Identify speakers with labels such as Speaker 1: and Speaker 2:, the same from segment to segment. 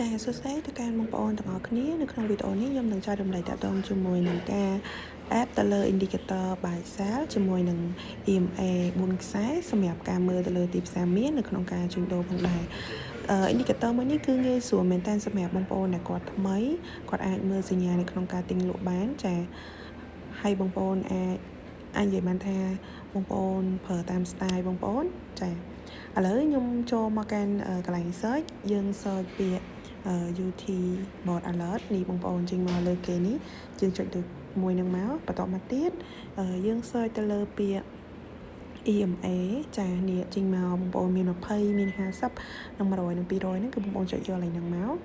Speaker 1: ចាសួស្តីទៅកាន់បងប្អូនទាំងអស់គ្នានៅក្នុងវីដេអូនេះខ្ញុំនឹងចែករំលែកតាក់ទងជាមួយនឹងការ add ទៅលើ indicator buy sell ជាមួយនឹង EMA 4ខ្សែសម្រាប់ការមើលទៅលើទីផ្សារមាននៅក្នុងការជួញដូរផងដែរindicator មួយនេះគឺងាយស្រួលមែនតើសម្រាប់បងប្អូនដែលគាត់ថ្មីគាត់អាចមើលសញ្ញានៅក្នុងការទិញលក់បានចាហើយបងប្អូនអាចនិយាយបានថាបងប្អូនប្រើតាម style បងប្អូនចាឥឡូវខ្ញុំចូលមកកាន់កន្លែង search យើង search ពាក្យUT board alert នេះបងប្អូនចេញមកលើគេនេះយើងចុចទៅមួយនឹងមកបន្តមកទៀតយើង search ទៅលើពាក្យ EMA ចានេះចេញមកបងប្អូនមាន20មាន50និង100និង200ហ្នឹងគឺបងប្អូនចុចយកឡើងហ្នឹងមក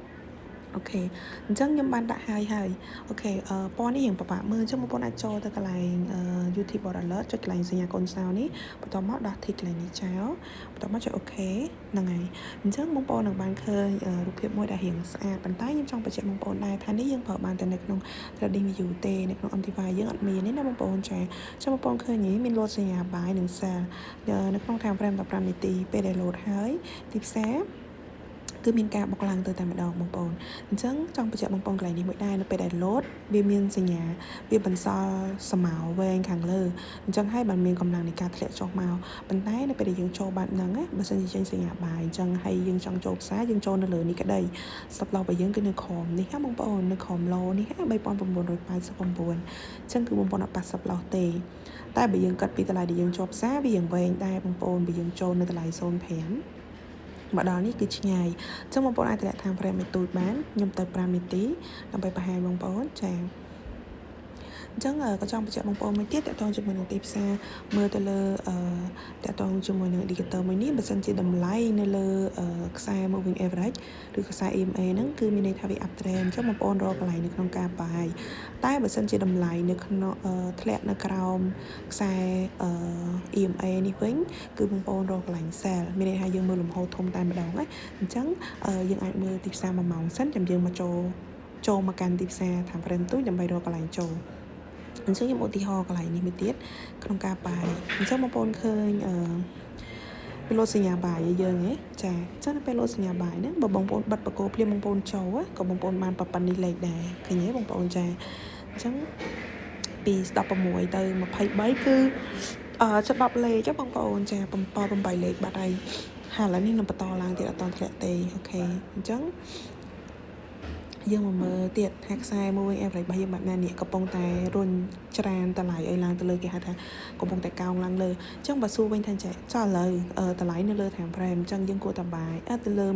Speaker 1: អូខេអញ្ចឹងខ្ញុំបានដាក់ហើយអូខេពណ៌នេះរៀងពិបាកមើលអញ្ចឹងបងប្អូនអាចចូលទៅកន្លែង YouTube Board Alert ចុចកន្លែងសញ្ញាកូនសោនេះបន្តមកដោះ tick កន្លែងនេះចោលបន្តមកចុចអូខេហ្នឹងហើយអញ្ចឹងបងប្អូននឹងបានឃើញរូបភាពមួយដែលរៀងស្អាតប៉ុន្តែខ្ញុំចង់បញ្ជាក់បងប្អូនដែរថានេះយើងប្រើបានតែនៅក្នុង Trading View ទេនៅក្នុង Antivirus យើងអត់មានទេណាបងប្អូនចាចឹងបងប្អូនឃើញនេះមានលោតសញ្ញា buy និង sell នៅក្នុង time frame 15នាទីពេលដែលលោតហើយទីផ្សារគឺមានការបុកឡើងទៅតែម្ដងបងប្អូនអញ្ចឹងចង់បញ្ជាក់បងប្អូនកន្លែងនេះមួយដែរនៅពេលដែល load វាមានសញ្ញាវាបន្សល់ស្មៅវែងខាងលើអញ្ចឹងហើយបានមានកម្លាំងនៃការធ្លាក់ចុះមកប៉ុន្តែនៅពេលដែលយើងចូលបែបហ្នឹងណាបើសិនជាចេញសញ្ញាបាយអញ្ចឹងហើយយើងចង់ចូលផ្សារយើងចូលនៅលើនេះក្តី stop loss របស់យើងគឺនៅក្រោមនេះណាបងប្អូននៅក្រោម low នេះ3989អញ្ចឹងគឺបងប្អូនអត់ប៉ះ stop loss ទេតែបើយើងគិតពីតម្លៃដែលយើងចូលផ្សារវាយ៉ាងវែងដែរបងប្អូនបើយើងចូលនៅតម្លៃ05មកដល់នេះគឺឆ្ងាយអញ្ចឹងបងប្អូនអាចតម្លាក់ time frame ឲ្យទូចបានខ្ញុំទៅ5នាទីដើម្បីបង្ហាញបងប្អូនចាអញ្ចឹងក៏ចង់បញ្ជាក់បងប្អូនមួយទៀតតកតងជាមួយនឹងទីផ្សារមើលទៅលើតកតងជាមួយនឹង indicator មួយនេះបើសិនជាតម្លៃនៅលើខ្សែ moving average ឬខ្សែ EMA ហ្នឹងគឺមានន័យថាវា up trend អញ្ចឹងបងប្អូនរកកន្លែងនៅក្នុងការបាយតែបើសិនជាតម្លៃនៅក្នុងធ្លាក់នៅក្រោមខ្សែEMA នេះវិញគឺបងប្អូនរកកន្លែង sell មានន័យថាយើងមើលលំហូរធំតែម្ដងណាអញ្ចឹងយើងអាចមើលទីផ្សារ1ម៉ោងសិនចាំយើងមកចូលមកកាន់ទីផ្សារ time frame ទូចដើម្បីរកកន្លែងចូលអញ្ចឹងខ្ញុំឧទាហរណ៍កន្លែងនេះមួយទៀតក្នុងការបាយអញ្ចឹងបងប្អូនឃើញពេលលោតសញ្ញាបាយយើងហ៎ចាអញ្ចឹងពេលលោតសញ្ញាបាយហ្នឹងបើបងប្អូនបិទបកគោភ្លាមបងប្អូនចូលក៏បងប្អូនបានប៉ុណ្នេះលេខដែរឃើញទេបងប្អូនចាអញ្ចឹងពី16ទៅ23គឺ10លេខបងប្អូនចា8លេខបាត់ហើយហើយឥឡូវនេះនឹងបន្តឡើងទៀតអត់តធ្លាក់ទេអូខេអញ្ចឹងយើងមកមើលទៀតថាខ្សែ moving average របស់យើងបែបណានេះកំពុងតែរុញច្រានតម្លៃឲ្យឡើងទៅលើគេហៅថាកំពុងតែកោងឡើងលើអញ្ចឹងបើសួរវិញថាចុះឥឡូវតម្លៃនៅលើ time frame អញ្ចឹងយើងគួរតែបាយទៅលើ